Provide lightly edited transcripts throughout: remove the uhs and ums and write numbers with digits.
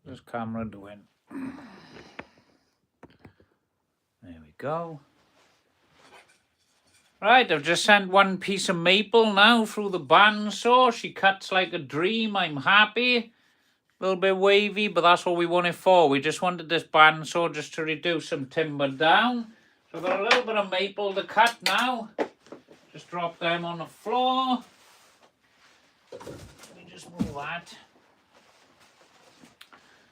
What's this camera doing? There we go. Right, I've just sent one piece of maple now through the bandsaw. She cuts like a dream. I'm happy. A little bit wavy, but that's what we want it for. We just wanted this bandsaw just to reduce some timber down. So I've got a little bit of maple to cut now. Just drop them on the floor. Let me just move that.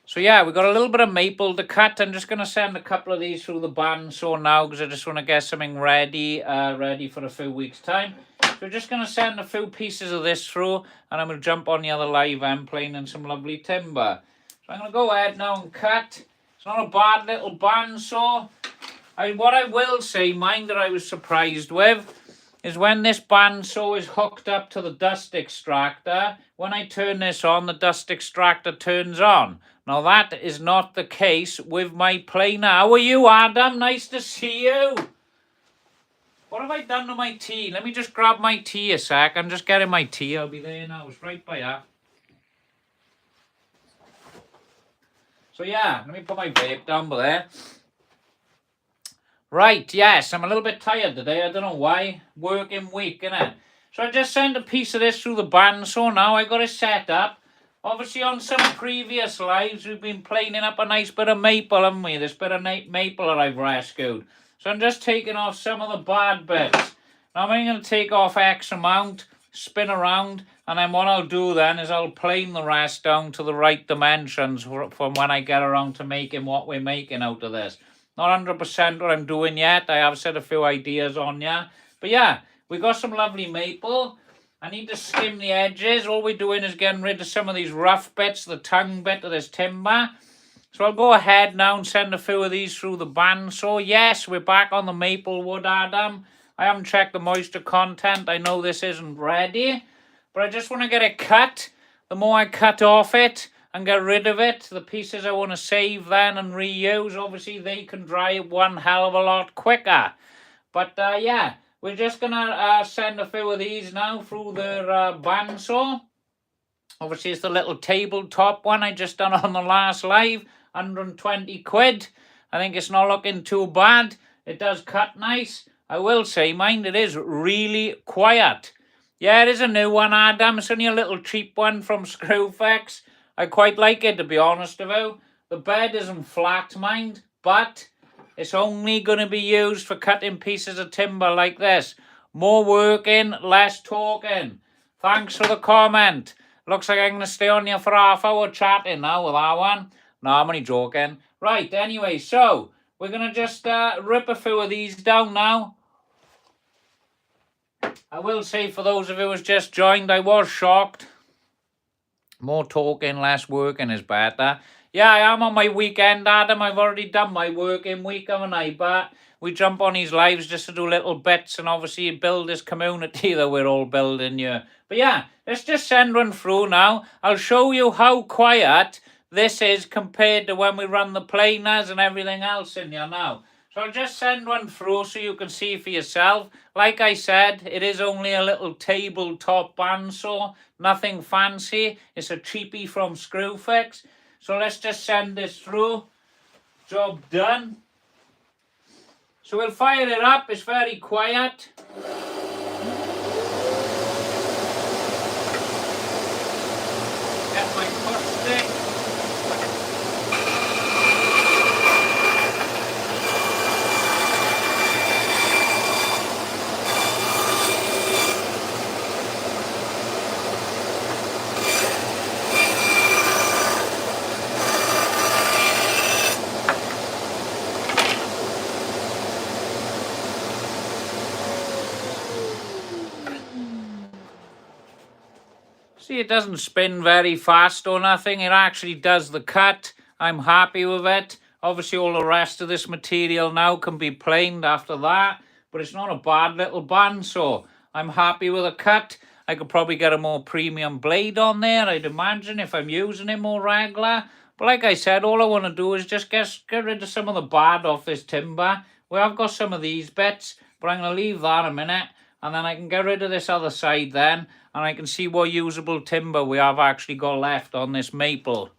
So yeah, we've got a little bit of maple to cut. I'm just going to send a couple of these through the bandsaw now because I just want to get something ready for a few weeks' time. So we're just going to send a few pieces of this through and I'm going to jump on the other live end plane and some lovely timber. So I'm going to go ahead now and cut. It's not a bad little bandsaw. What I will say, mind that I was surprised with, is when this bandsaw is hooked up to the dust extractor, when I turn this on, the dust extractor turns on. Now that is not the case with my planer. How are you, Adam? Nice to see you. What have I done to my tea? Let me just grab my tea a sec. I'm just getting my tea. I'll be there now. It's right by here. So yeah, let me put my vape down by there. Right, yes, I'm a little bit tired today. I don't know why. Working week, innit? So I just sent a piece of this through the bandsaw now. I got it set up. Obviously, on some previous lives, we've been planing up a nice bit of maple, haven't we? This bit of maple that I've rescued. So I'm just taking off some of the bad bits. Now I'm going to take off X amount, spin around, and then what I'll do then is I'll plane the rest down to the right dimensions from when I get around to making what we're making out of this. Not 100% what I'm doing yet. I have set a few ideas on ya. But yeah, we got some lovely maple. I need to skim the edges. All we're doing is getting rid of some of these rough bits, the tongue bit of this timber. So I'll go ahead now and send a few of these through the bandsaw. Yes, we're back on the maple wood, Adam. I haven't checked the moisture content. I know this isn't ready. But I just want to get it cut. The more I cut off it and get rid of it, the pieces I want to save then and reuse, obviously they can dry one hell of a lot quicker. But yeah, we're just going to send a few of these now through the bandsaw. Obviously it's the little tabletop one I just done on the last live, 120 quid. I think it's not looking too bad. It does cut nice. I will say, mind, it is really quiet. Yeah, it is a new one, Adam. It's only a little cheap one from Screwfix. I quite like it, to be honest with you. The bed isn't flat, mind, but it's only going to be used for cutting pieces of timber like this. More working, less talking. Thanks for the comment. Looks like I'm going to stay on here for half hour chatting now with that one. No, I'm only joking. Right, anyway, so we're going to just rip a few of these down now. I will say, for those of you who's just joined, I was shocked. More talking, less working is better. Yeah, I am on my weekend, Adam. I've already done my working week, haven't I? But we jump on these lives just to do little bits and obviously build this community that we're all building here. But yeah, let's just send one through now. I'll show you how quiet this is compared to when we run the planers and everything else in here now. So I'll just send one through so you can see for yourself. Like I said, it is only a little tabletop bandsaw. Nothing fancy. It's a cheapie from Screwfix. So let's just send this through. Job done. So we'll fire it up. It's very quiet. Get my push stick. See, it doesn't spin very fast or nothing. It actually does the cut. I'm happy with it. Obviously, all the rest of this material now can be planed after that. But it's not a bad little bandsaw. I'm happy with the cut. I could probably get a more premium blade on there, I'd imagine, if I'm using it more regular. But like I said, all I want to do is just get rid of some of the bad off this timber. Well, I've got some of these bits, but I'm going to leave that a minute. And then I can get rid of this other side then. And I can see what usable timber we have actually got left on this maple.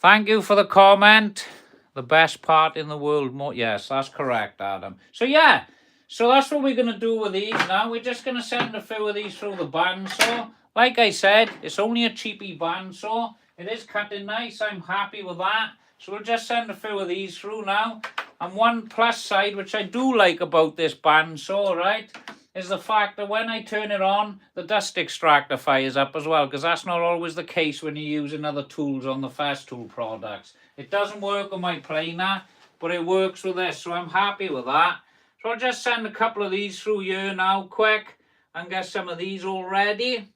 Thank you for the comment. The best part in the world. Yes, that's correct, Adam. So yeah, so that's what we're going to do with these now. We're just going to send a few of these through the bandsaw. Like I said, it's only a cheapy bandsaw. It is cutting nice. I'm happy with that. So we'll just send a few of these through now. And one plus side, which I do like about this bandsaw, right, is the fact that when I turn it on, the dust extractor fires up as well, because that's not always the case when you're using other tools on the Festool products. It doesn't work on my planer, but it works with this, so I'm happy with that. So I'll just send a couple of these through here now, quick, and get some of these all ready.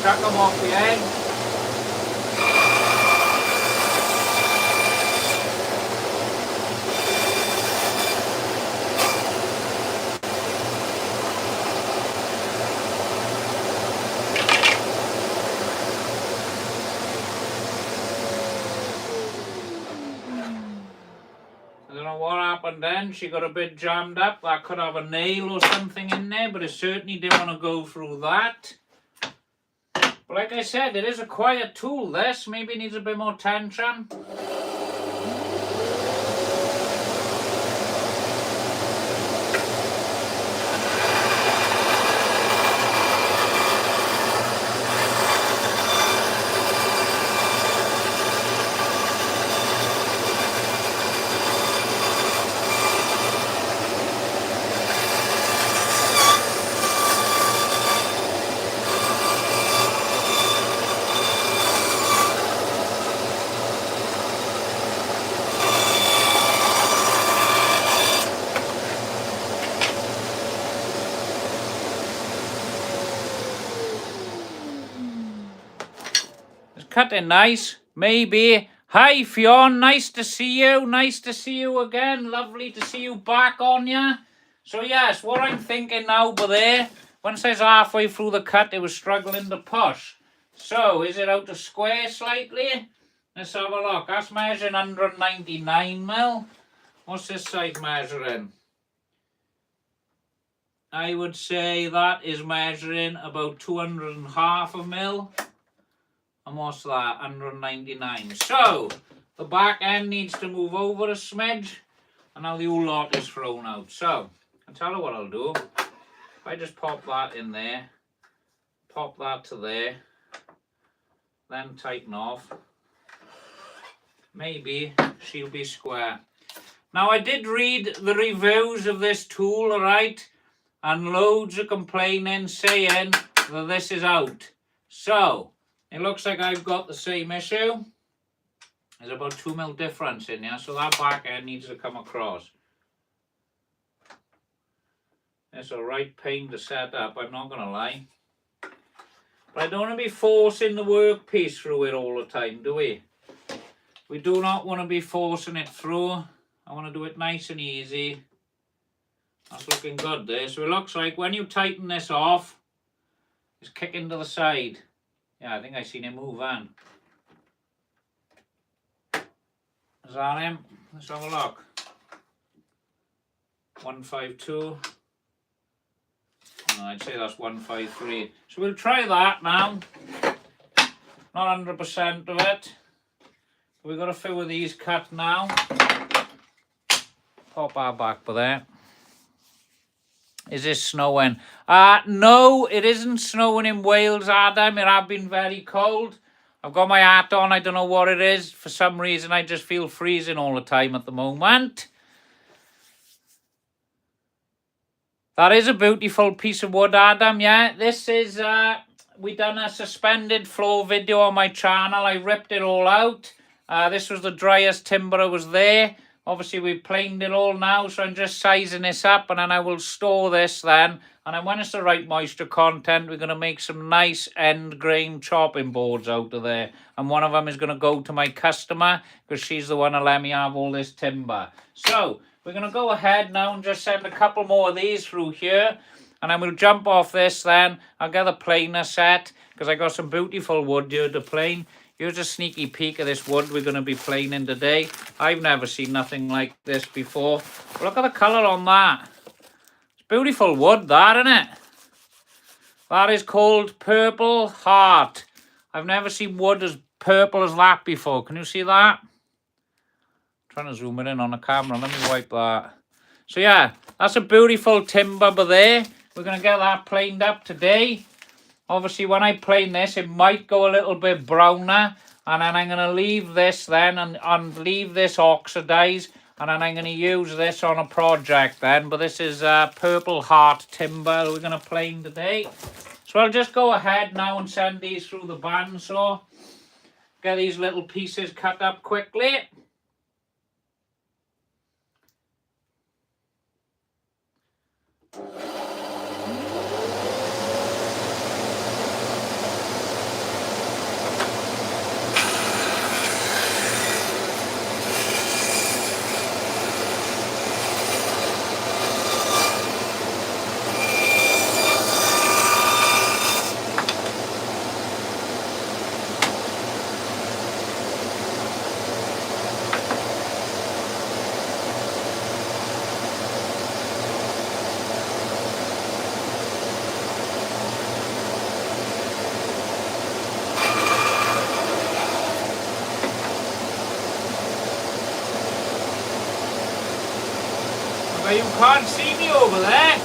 Chuck them off the edge. I don't know what happened then. She got a bit jammed up. That could have a nail or something in there, but it certainly didn't want to go through that. But like I said, it is a quiet tool, this. Maybe it needs a bit more tension. Cutting nice, maybe. Hi, Fionn, nice to see you. Nice to see you again. Lovely to see you back on ya. So, yes, what I'm thinking now, but there, once I was halfway through the cut, it was struggling to push. So, is it out of square slightly? Let's have a look. That's measuring 199mm. What's this side measuring? I would say that is measuring about 200.5mm. And what's that? 199. So, the back end needs to move over a smidge. And now the whole lot is thrown out. So, I'll tell you what I'll do. If I just pop that in there. Pop that to there. Then tighten off. Maybe she'll be square. Now, I did read the reviews of this tool, alright? And loads of complaining saying that this is out. So, it looks like I've got the same issue. There's about 2mm difference in here, so that back end needs to come across. It's a right pain to set up, I'm not going to lie. But I don't want to be forcing the workpiece through it all the time, do we? We do not want to be forcing it through. I want to do it nice and easy. That's looking good there. So it looks like when you tighten this off, it's kicking to the side. Yeah, I think I seen him move on. Is that him? Let's have a look. 152. No, I'd say that's 153. So we'll try that now. Not 100% of it. We've got a few of these cut now. Pop our back for there. Is this snowing? No, it isn't snowing in Wales, Adam. It has been very cold. I've got my hat on. I don't know what it is. For some reason, I just feel freezing all the time at the moment. That is a beautiful piece of wood, Adam, yeah. This is, we done a suspended floor video on my channel. I ripped it all out. This was the driest timber that was there. Obviously, we've planed it all now, so I'm just sizing this up, and then I will store this then. And then when it's the right moisture content, we're going to make some nice end grain chopping boards out of there. And one of them is going to go to my customer, because she's the one that let me have all this timber. So, we're going to go ahead now and just send a couple more of these through here. And then we'll jump off this then. I'll get the planer set because I got some beautiful wood here to plane. Here's a sneaky peek of this wood we're going to be planing today. I've never seen nothing like this before. Look at the colour on that. It's beautiful wood, that, isn't it? That is called Purple Heart. I've never seen wood as purple as that before. Can you see that? I'm trying to zoom it in on the camera. Let me wipe that. So yeah, that's a beautiful timber there. We're going to get that planed up today. Obviously, when I plane this, it might go a little bit browner. And then I'm going to leave this then and leave this oxidize. And then I'm going to use this on a project then. But this is Purple Heart timber we're going to plane today. So I'll just go ahead now and send these through the bandsaw. Get these little pieces cut up quickly. But you can't see me over there.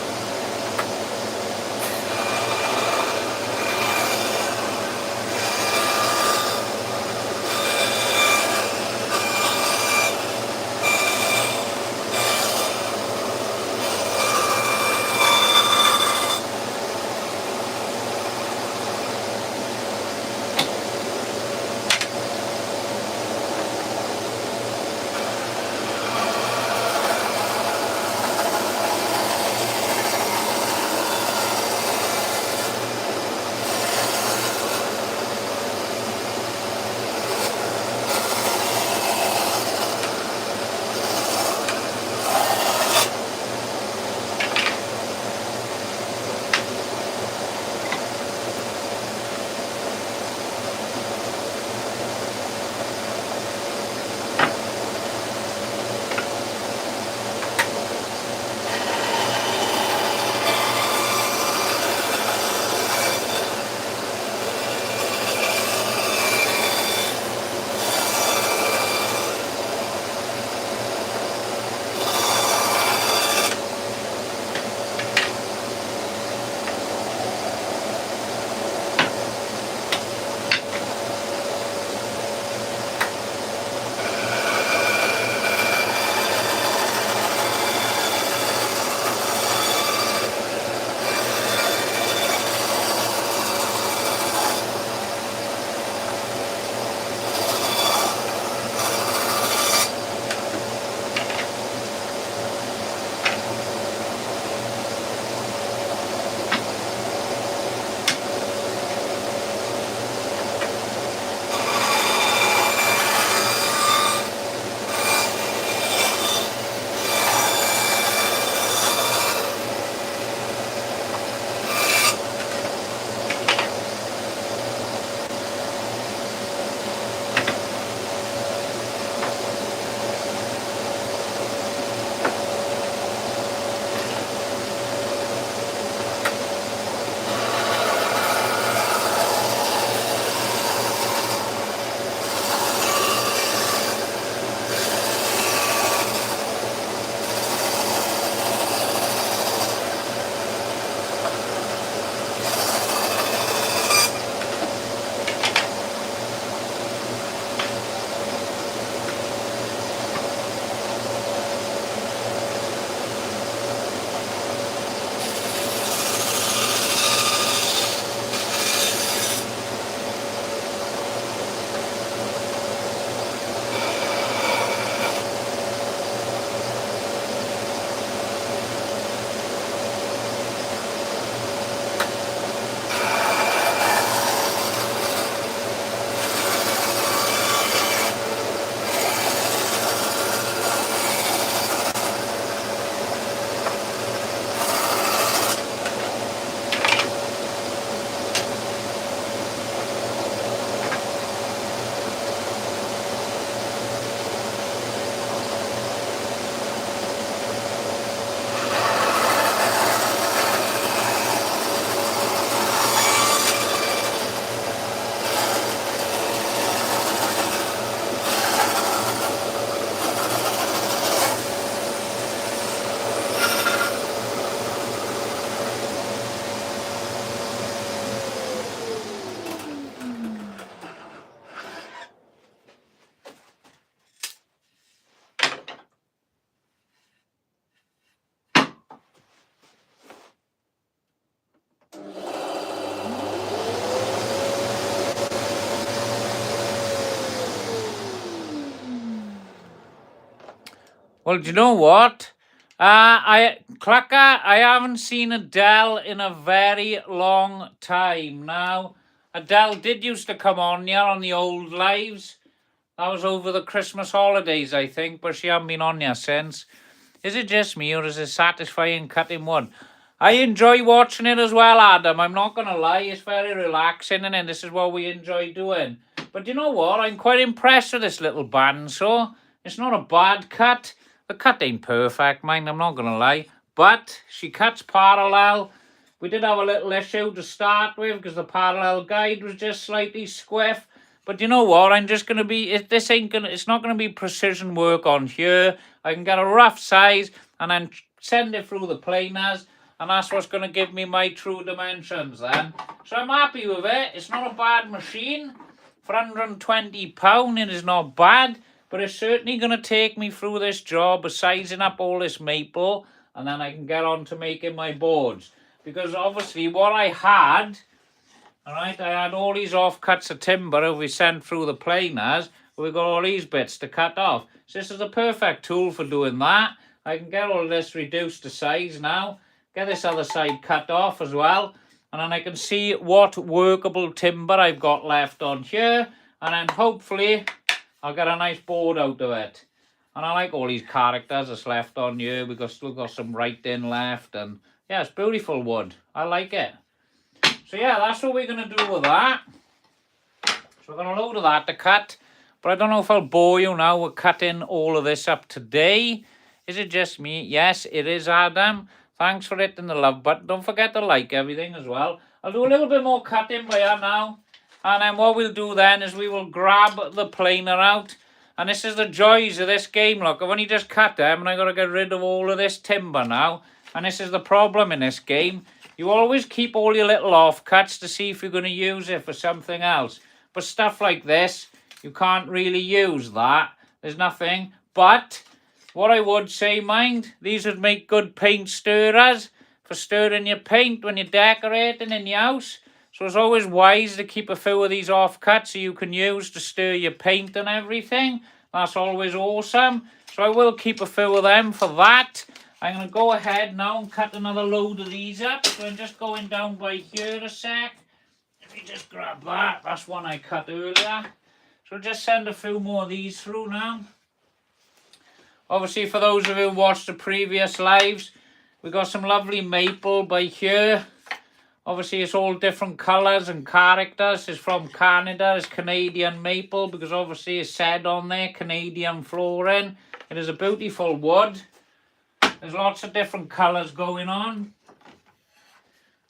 Well, do you know what? Clucker, I haven't seen Adele in a very long time now. Adele did used to come on here on the old lives. That was over the Christmas holidays, I think, but she hasn't been on here since. Is it just me, or is it satisfying cutting wood? I enjoy watching it as well, Adam. I'm not going to lie. It's very relaxing, and this is what we enjoy doing. But you know what? I'm quite impressed with this little bandsaw. It's not a bad cut. The cut ain't perfect, mind, I'm not going to lie. But she cuts parallel. We did have a little issue to start with because the parallel guide was just slightly squiff. But you know what? I'm just going to be... It's not going to be precision work on here. I can get a rough size and then send it through the planers. And that's what's going to give me my true dimensions then. So I'm happy with it. It's not a bad machine. For £120, it is not bad. But it's certainly going to take me through this job of sizing up all this maple. And then I can get on to making my boards. Because obviously what I had... Alright, I had all these offcuts of timber that we sent through the planers. We've got all these bits to cut off. So this is a perfect tool for doing that. I can get all this reduced to size now. Get this other side cut off as well. And then I can see what workable timber I've got left on here. And then hopefully I'll get a nice board out of it. And I like all these characters that's left on here. We've still got some writing left. And yeah, it's beautiful wood. I like it. So yeah, that's what we're going to do with that. So we're going to load of that to cut. But I don't know if I'll bore you now. We're cutting all of this up today. Is it just me? Yes, it is, Adam. Thanks for hitting the love button. Don't forget to like everything as well. I'll do a little bit more cutting by here now. And then what we'll do then is we will grab the planer out. And this is the joys of this game. Look, I've only just cut them and I've got to get rid of all of this timber now. And this is the problem in this game. You always keep all your little offcuts to see if you're going to use it for something else. But stuff like this, you can't really use that. There's nothing. But what I would say, mind, these would make good paint stirrers for stirring your paint when you're decorating in your house. So it's always wise to keep a few of these offcuts so you can use to stir your paint and everything. That's always awesome. So I will keep a few of them for that. I'm going to go ahead now and cut another load of these up. So I'm just going down by here a sec. Let me just grab that. That's one I cut earlier. So I'll just send a few more of these through now. Obviously, for those of you who watched the previous lives, we got some lovely maple by here. Obviously, it's all different colours and characters. It's from Canada. It's Canadian maple because obviously it's said on there, Canadian flooring. It is a beautiful wood. There's lots of different colours going on.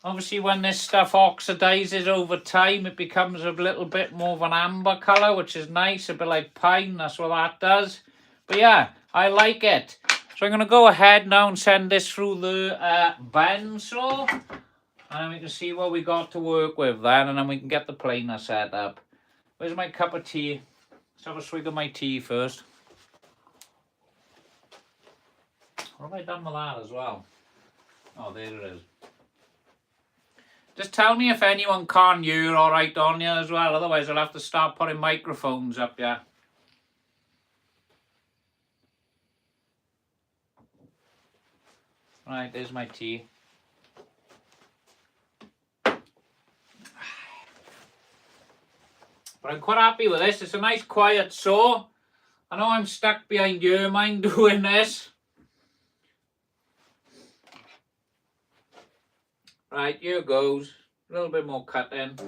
Obviously, when this stuff oxidizes over time, it becomes a little bit more of an amber colour, which is nice, a bit like pine. That's what that does. But yeah, I like it. So I'm going to go ahead now and send this through the bandsaw. And then we can see what we got to work with then, and then we can get the planer set up. Where's my cup of tea? Let's have a swig of my tea first. What have I done with that as well? Oh, there it is. Just tell me if anyone can't hear all right on here as well. Otherwise, I'll have to start putting microphones up here. Right, there's my tea. But I'm quite happy with this. It's a nice quiet saw. I know I'm stuck behind your mind doing this. Right, here goes. A little bit more cutting.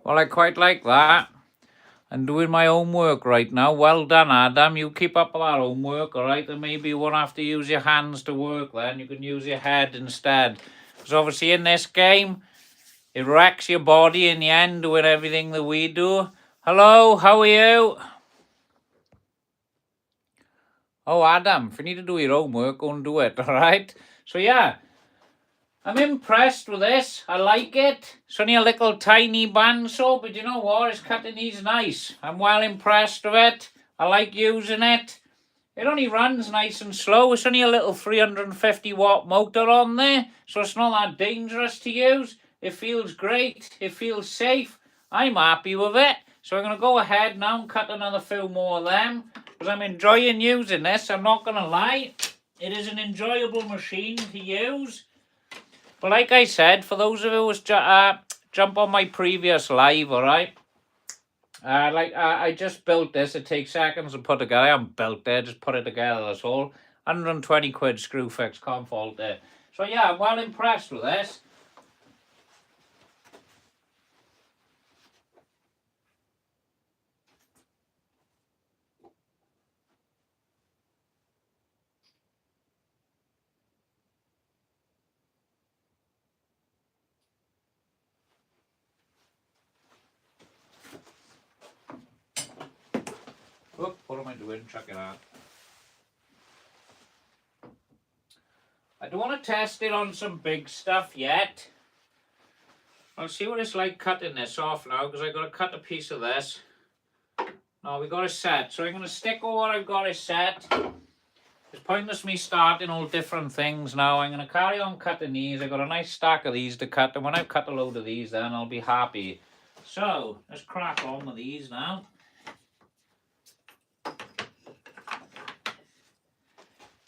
Well, I quite like that. I'm doing my homework right now. Well done, Adam. You keep up with that homework, all right? And maybe you won't have to use your hands to work then. You can use your head instead. Because obviously in this game, it wrecks your body in the end doing everything that we do. Hello, how are you? Oh, Adam, if you need to do your homework, go and do it, all right? So, yeah, I'm impressed with this. I like it. It's only a little tiny bandsaw, but you know what? It's cutting these nice. I'm well impressed with it. I like using it. It only runs nice and slow. It's only a little 350 watt motor on there, so it's not that dangerous to use. It feels great. It feels safe. I'm happy with it. So I'm going to go ahead now and cut another few more of them because I'm enjoying using this. I'm not going to lie. It is an enjoyable machine to use. But like I said, for those of you who jump on my previous live, all right? I just built this. It takes seconds to put together. I haven't built it. Just put it together, that's all. 120 quid screw fix. Can't fault it. So yeah, I'm well impressed with this. Oop, what am I doing? Check it out. I don't want to test it on some big stuff yet. I'll see what it's like cutting this off now because I've got to cut a piece of this. Now we got it set. So I'm going to stick with what I've got it set. It's pointless me starting all different things now. I'm going to carry on cutting these. I've got a nice stack of these to cut. And when I've cut a load of these, then I'll be happy. So let's crack on with these now.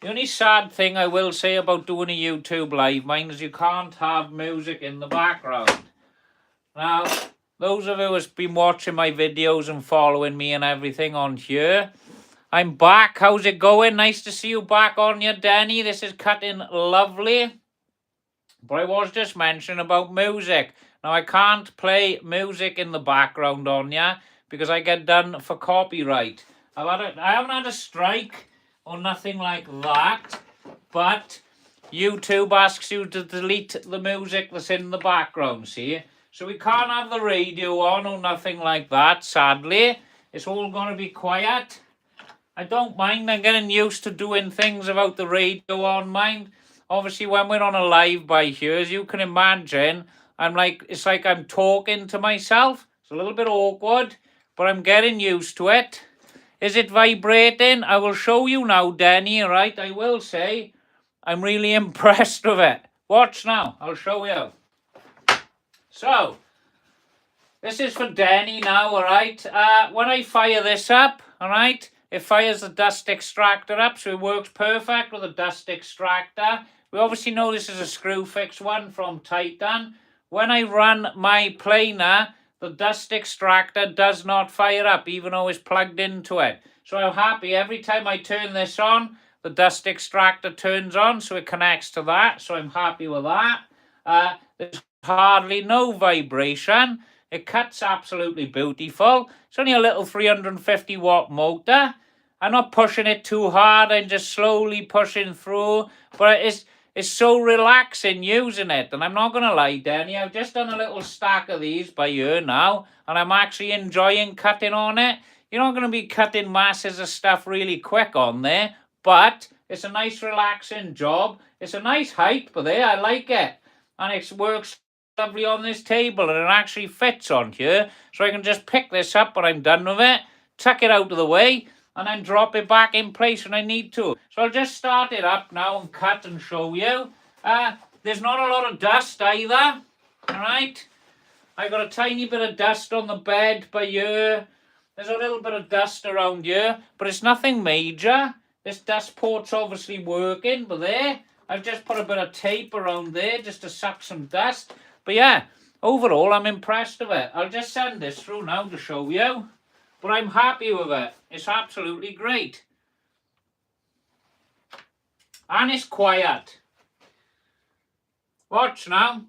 The only sad thing I will say about doing a YouTube live, mind, is you can't have music in the background. Now, those of you who've been watching my videos and following me and everything on here, I'm back. How's it going? Nice to see you back on here, Denny. This is cutting lovely. But I was just mentioning about music. Now, I can't play music in the background on you because I get done for copyright. I haven't had a strike or nothing like that, but YouTube asks you to delete the music that's in the background, see? So we can't have the radio on or nothing like that, sadly. It's all going to be quiet. I don't mind. I'm getting used to doing things without the radio on, mind. Obviously, when we're on a live by here, as you can imagine, it's like I'm talking to myself. It's a little bit awkward, but I'm getting used to it. Is it vibrating? I will show you now, Denny, right? I will say I'm really impressed with it. Watch now. I'll show you. So, this is for Denny now, all right? When I fire this up, all right, it fires the dust extractor up, so it works perfect with a dust extractor. We obviously know this is a screw fix one from Titan. When I run my planer, the dust extractor does not fire up, even though it's plugged into it. So I'm happy. Every time I turn this on, the dust extractor turns on, so it connects to that. So I'm happy with that. There's hardly no vibration. It cuts absolutely beautiful. It's only a little 350 watt motor. I'm not pushing it too hard. I'm just slowly pushing through. But it's so relaxing using it. And I'm not going to lie, Denny, I've just done a little stack of these by here now. And I'm actually enjoying cutting on it. You're not going to be cutting masses of stuff really quick on there. But it's a nice relaxing job. It's a nice height, but there, I like it. And it works lovely on this table. And it actually fits on here. So I can just pick this up when I'm done with it. Tuck it out of the way. And then drop it back in place when I need to. So I'll just start it up now and cut and show you. There's not a lot of dust either. Alright. I got a tiny bit of dust on the bed by here. There's a little bit of dust around here. But it's nothing major. This dust port's obviously working. But there, I've just put a bit of tape around there just to suck some dust. But yeah, overall I'm impressed with it. I'll just send this through now to show you. But I'm happy with it. It's absolutely great. And it's quiet. Watch now.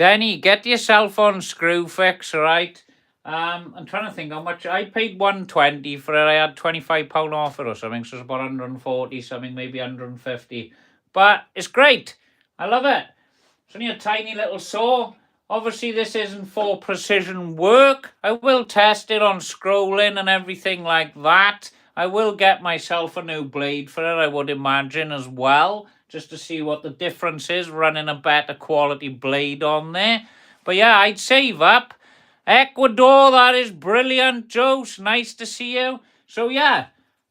Denny, get yourself on Screwfix, right? I'm trying to think how much. I paid 120 for it. I had £25 off it or something, so it's about 140 something, maybe 150. But it's great. I love it. It's only a tiny little saw. Obviously, this isn't for precision work. I will test it on scrolling and everything like that. I will get myself a new blade for it, I would imagine, as well, just to see what the difference is, running a better quality blade on there. But yeah, I'd save up. Ecuador, that is brilliant, Jose. Nice to see you. So yeah,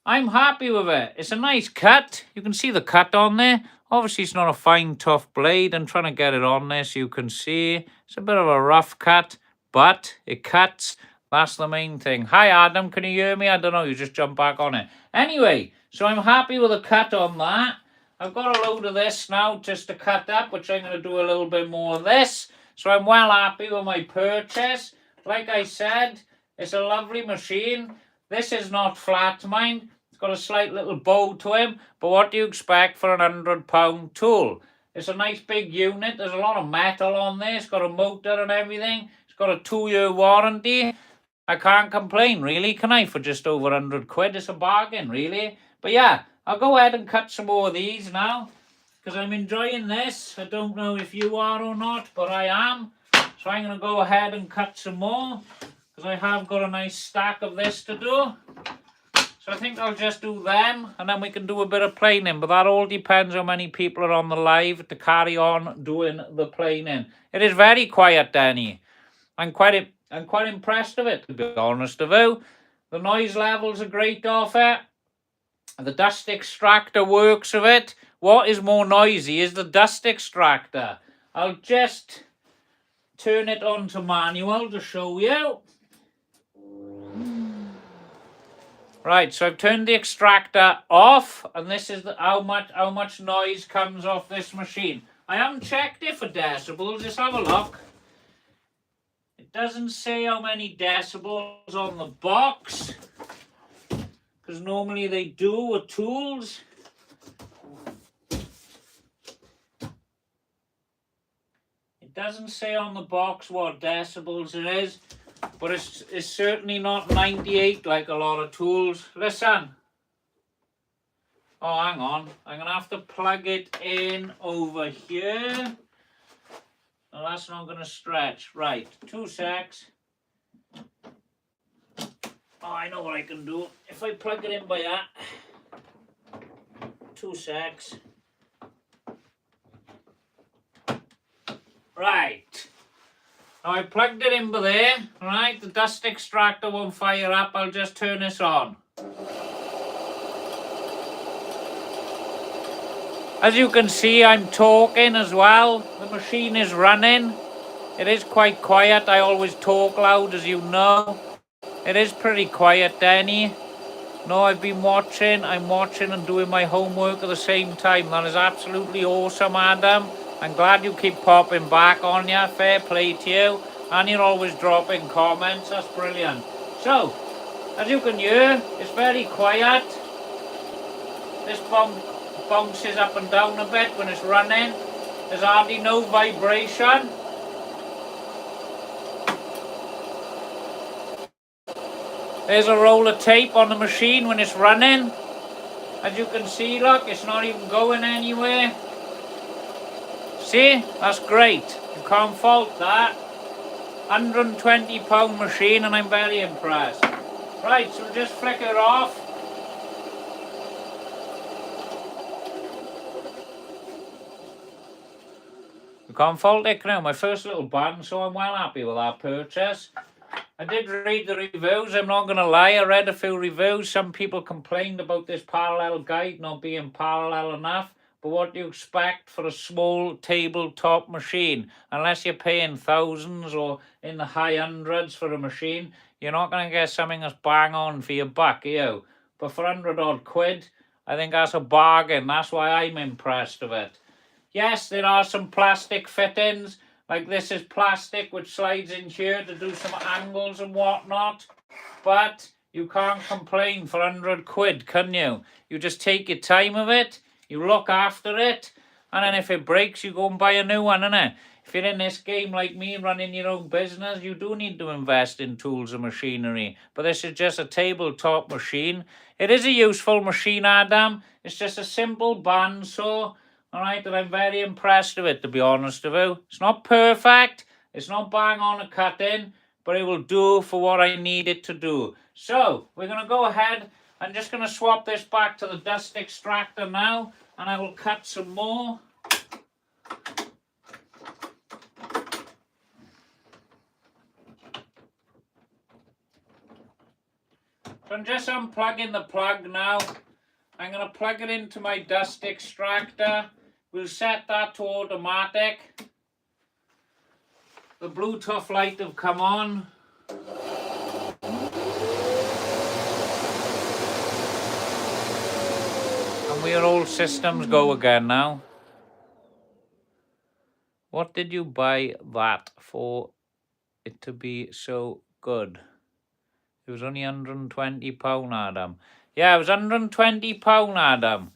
I'm happy with it. It's a nice cut. You can see the cut on there. Obviously, it's not a fine, tough blade. I'm trying to get it on there so you can see. It's a bit of a rough cut, but it cuts. That's the main thing. Hi, Adam. Can you hear me? I don't know. You just jump back on it. Anyway, so I'm happy with the cut on that. I've got a load of this now just to cut up, which I'm going to do a little bit more of this. So I'm well happy with my purchase. Like I said, it's a lovely machine. This is not flat, mind. It's got a slight little bow to him, but what do you expect for an £100 tool? It's a nice big unit. There's a lot of metal on there. It's got a motor and everything. It's got a 2-year warranty. I can't complain, really, can I, for just over 100 quid? It's a bargain, really. But yeah, I'll go ahead and cut some more of these now, because I'm enjoying this. I don't know if you are or not, but I am. So I'm going to go ahead and cut some more, because I have got a nice stack of this to do. So I think I'll just do them, and then we can do a bit of planing. But that all depends how many people are on the live to carry on doing the planing. It is very quiet, Denny. I'm quite impressed with it, to be honest with you. The noise levels are great off it. The dust extractor works with it. What is more noisy is the dust extractor. I'll just turn it on to manual to show you. Right, so I've turned the extractor off, and this is how much noise comes off this machine. I haven't checked it for decibels. Let's have a look. It doesn't say how many decibels on the box, because normally they do with tools. It doesn't say on the box what decibels it is, but it's certainly not 98 like a lot of tools. Listen. Oh, hang on. I'm going to have to plug it in over here. Well, that's not going to stretch. Right, 2 secs. Oh, I know what I can do. If I plug it in by that. 2 secs. Right. Now I plugged it in by there. Right, the dust extractor won't fire up. I'll just turn this on. As you can see, I'm talking as well. The machine is running. It is quite quiet. I always talk loud, as you know. It is pretty quiet, Denny. No, I've been watching. I'm watching and doing my homework at the same time. That is absolutely awesome, Adam. I'm glad you keep popping back on you. Fair play to you. And you're always dropping comments. That's brilliant. So, as you can hear, it's very quiet. This bounces up and down a bit when it's running. There's hardly no vibration. There's a roll of tape on the machine when it's running. As you can see, look, it's not even going anywhere. See, that's great. You can't fault that. £120 machine, and I'm very impressed. Right, so we'll just flick it off. You can't fault it now. My first little band, so I'm well happy with that purchase. I did read the reviews, I'm not going to lie. I read a few reviews. Some people complained about this parallel guide not being parallel enough. But what do you expect for a small tabletop machine? Unless you're paying thousands or in the high hundreds for a machine, you're not going to get something that's bang on for your buck, are you? But for 100 odd quid, I think that's a bargain. That's why I'm impressed with it. Yes, there are some plastic fittings. Like this is plastic which slides in here to do some angles and whatnot. But you can't complain for 100 quid, can you? You just take your time with it. You look after it, and then if it breaks, you go and buy a new one, innit? if you're in this game like me, running your own business, you do need to invest in tools and machinery. But this is just a tabletop machine. It is a useful machine, Adam. It's just a simple bandsaw, all right, that I'm very impressed with it, to be honest with you. It's not perfect. It's not bang on a cut-in, but it will do for what I need it to do. So, we're going to go ahead. I'm just going to swap this back to the dust extractor now, and I will cut some more. So I'm just unplugging the plug now. I'm going to plug it into my dust extractor. We'll set that to automatic. The Bluetooth light have come on. And we're all systems go again now. What did you buy that for it to be so good? It was only £120, Adam. Yeah, it was £120, Adam.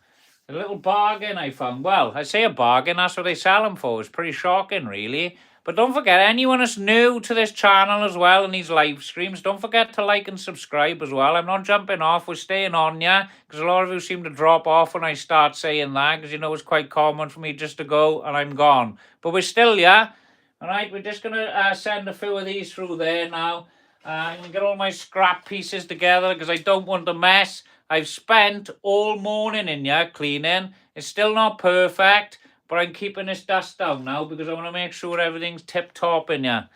A little bargain I found. Well, I say a bargain, that's what they sell them for. It's pretty shocking, really. But don't forget, anyone that's new to this channel as well and these live streams, don't forget to like and subscribe as well. I'm not jumping off. We're staying on, yeah? Because a lot of you seem to drop off when I start saying that, because you know it's quite common for me just to go and I'm gone. But we're still, yeah? All right, we're just going to send a few of these through there now. I'm going to get all my scrap pieces together because I don't want a mess. I've spent all morning in here cleaning. It's still not perfect, but I'm keeping this dust down now because I want to make sure everything's tip-top in here.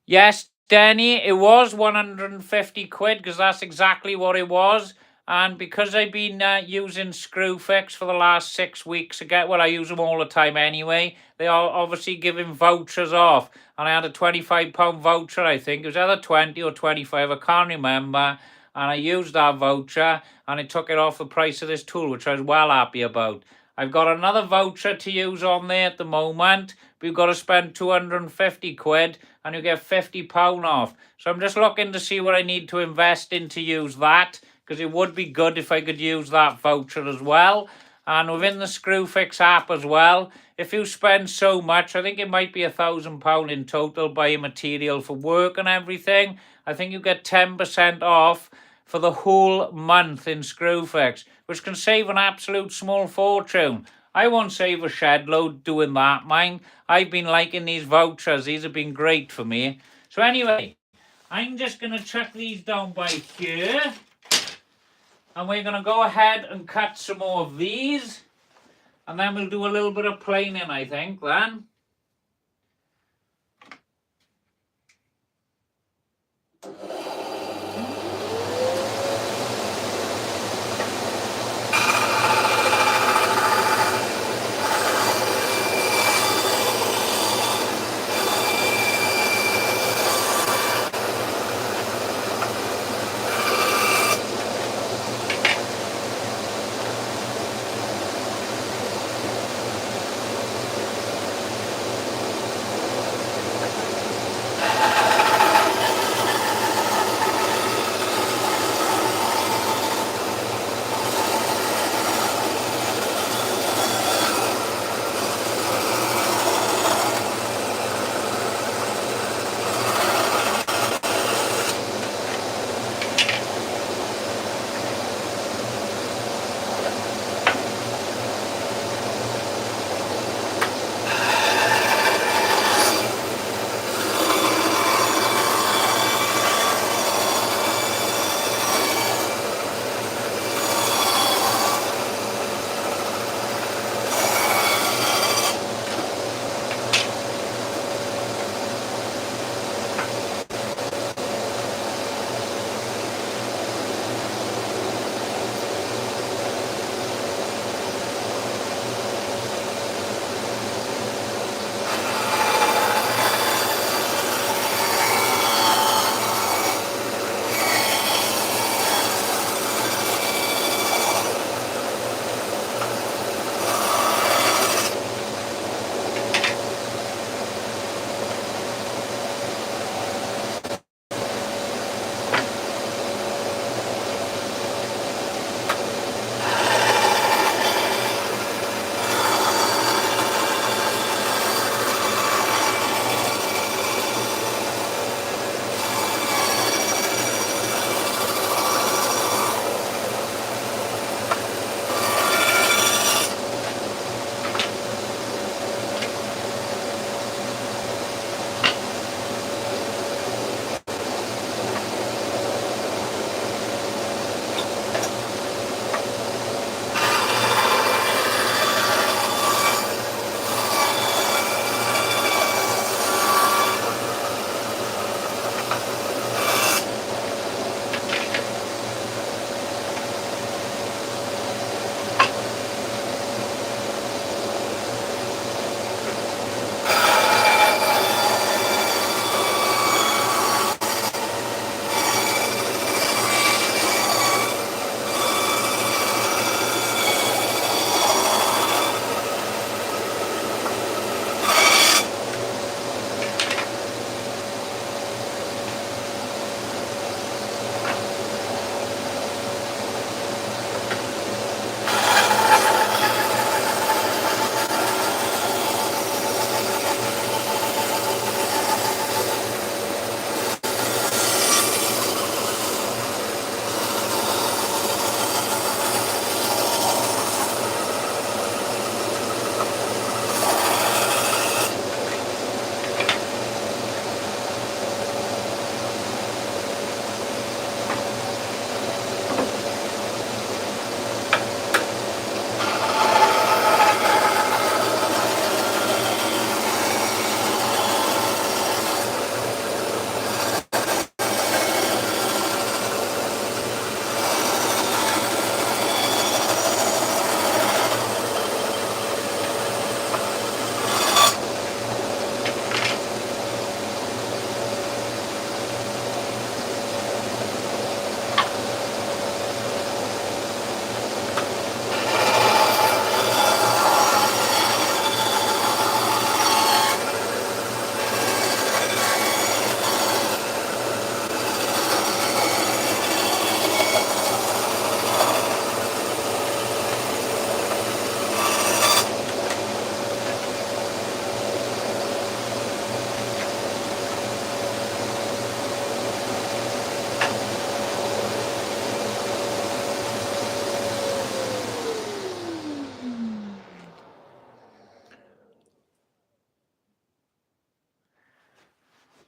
Yes, Denny, it was 150 quid because that's exactly what it was. And because I've been using Screwfix for the last 6 weeks again, well, I use them all the time anyway. They are obviously giving vouchers off. And I had a £25 voucher, I think. It was either 20 or 25, I can't remember. And I used that voucher and it took it off the price of this tool, which I was well happy about. I've got another voucher to use on there at the moment. We've got to spend 250 quid and you get £50 off. So I'm just looking to see what I need to invest in to use that, because it would be good if I could use that voucher as well. And within the Screwfix app as well, if you spend so much, I think it might be £1,000 in total buying material for work and everything, I think you get 10% off for the whole month in Screwfix, which can save an absolute small fortune. I won't save a shed load doing that, mind. I've been liking these vouchers. These have been great for me. So anyway, I'm just going to chuck these down by here. And we're going to go ahead and cut some more of these. And then we'll do a little bit of planing, I think, then.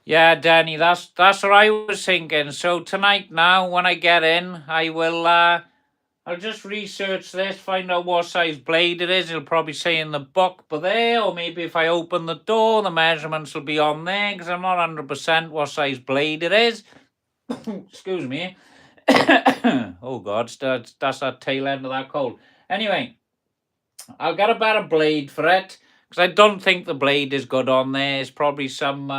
Yeah, Danny, that's what I was thinking. So tonight now, when I get in, I will I'll just research this, find out what size blade it is. It'll probably say in the book but there, or maybe if I open the door, the measurements will be on there, because I'm not 100% what size blade it is. Excuse me. Oh God, that's that tail end of that cold. Anyway, I'll get a better blade for it, because I don't think the blade is good on there. It's probably some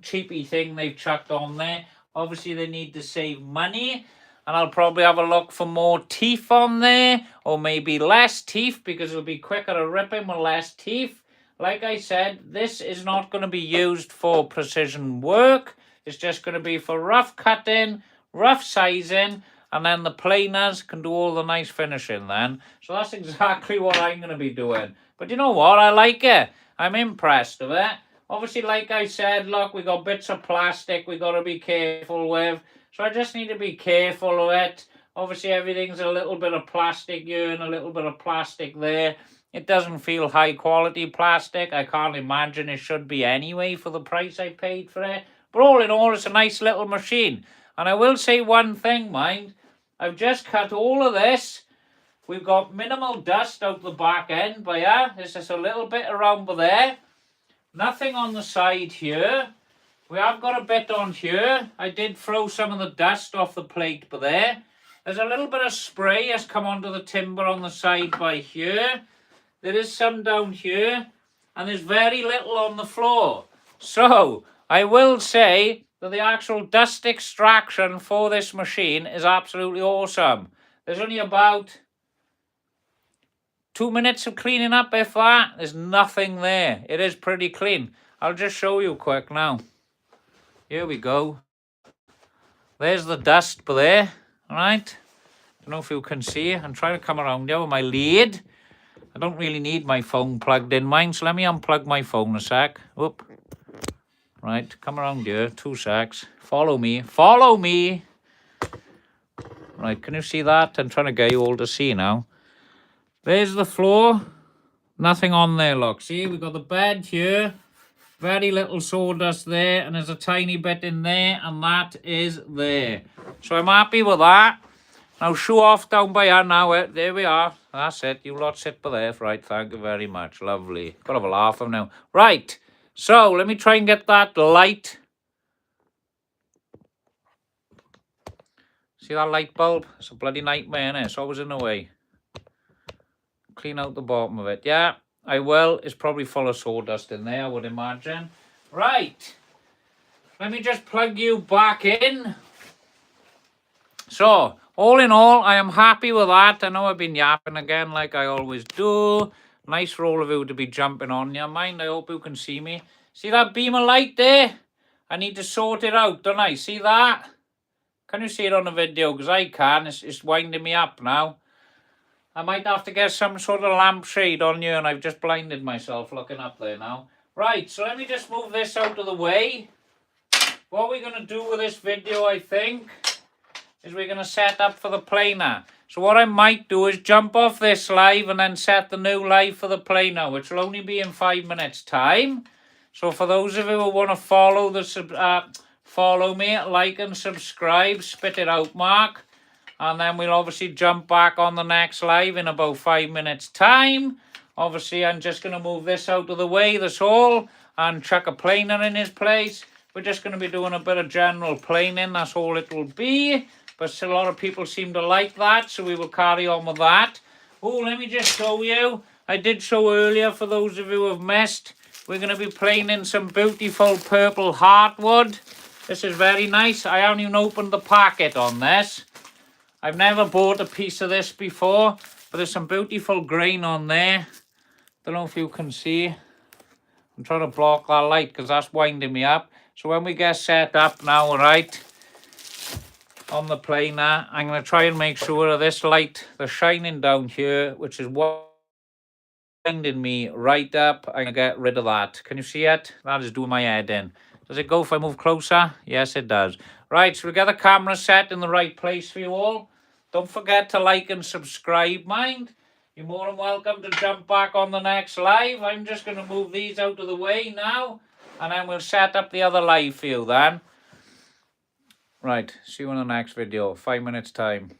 cheapy thing they've chucked on there. Obviously, they need to save money, and I'll probably have a look for more teeth on there, or maybe less teeth, because it'll be quicker to rip him with less teeth. Like I said, this is not going to be used for precision work. It's just going to be for rough cutting, rough sizing, and then the planers can do all the nice finishing then. So that's exactly what I'm going to be doing. But you know what? I like it. I'm impressed with it. Obviously, like I said, look, we got bits of plastic we got to be careful with. So I just need to be careful of it. Obviously, everything's a little bit of plastic here and a little bit of plastic there. It doesn't feel high quality plastic. I can't imagine it should be anyway for the price I paid for it. But all in all, it's a nice little machine. And I will say one thing, mind. I've just cut all of this. We've got minimal dust out the back end, but yeah, there's just a little bit around there. Nothing on the side here. We have got a bit on here. I did throw some of the dust off the plate, but there. There's a little bit of spray has come onto the timber on the side by here. There is some down here, and there's very little on the floor. So, I will say that the actual dust extraction for this machine is absolutely awesome. There's only about 2 minutes of cleaning up, if that. There's nothing there. It is pretty clean. I'll just show you quick now. Here we go. There's the dust there, all right? I don't know if you can see. I'm trying to come around here with my lead. I don't really need my phone plugged in, mine, so let me unplug my phone a sec. Whoop. Right, come around here, 2 secs. Follow me, follow me. Right, can you see that? I'm trying to get you all to see now. There's the floor. Nothing on there, look. See, we've got the bed here. Very little sawdust there, and there's a tiny bit in there, and that is there. So I'm happy with that. Now show off down by here now. There we are. That's it. You lot sit by there. Right, thank you very much. Lovely. Got to have a laugh of now. Right. So let me try and get that light. See that light bulb? It's a bloody nightmare, innit? It's always in the way. Clean out the bottom of it. Yeah, I will. It's probably full of sawdust in there, I would imagine. Right. Let me just plug you back in. So, all in all, I am happy with that. I know I've been yapping again like I always do. Nice for all of you to be jumping on. Yeah, mind, I hope you can see me. See that beam of light there? I need to sort it out, don't I? See that? Can you see it on the video? Because I can. It's winding me up now. I might have to get some sort of lampshade on you, and I've just blinded myself looking up there now. Right, so let me just move this out of the way. What we're going to do with this video, I think, is we're going to set up for the planer. So what I might do is jump off this live and then set the new live for the planer, which will only be in 5 minutes time. So for those of you who want to follow me, like and subscribe, spit it out, Mark. And then we'll obviously jump back on the next live in about 5 minutes time. Obviously, I'm just going to move this out of the way, that's all, and chuck a planer in his place. We're just going to be doing a bit of general planing, that's all it will be. But still, a lot of people seem to like that, so we will carry on with that. Oh, let me just show you. I did show earlier, for those of you who have missed, we're going to be planing some beautiful purple heartwood. This is very nice. I haven't even opened the packet on this. I've never bought a piece of this before, but there's some beautiful grain on there. Don't know if you can see. I'm trying to block that light because that's winding me up. So when we get set up now, right, on the planer, I'm going to try and make sure of this light, the shining down here, which is winding me right up. I'm going to get rid of that. Can you see it? That is doing my head in. Does it go if I move closer? Yes, it does. Right, so we get the camera set in the right place for you all. Don't forget to like and subscribe, mind. You're more than welcome to jump back on the next live. I'm just going to move these out of the way now. and then we'll set up the other live for you then. Right, see you in the next video. 5 minutes time.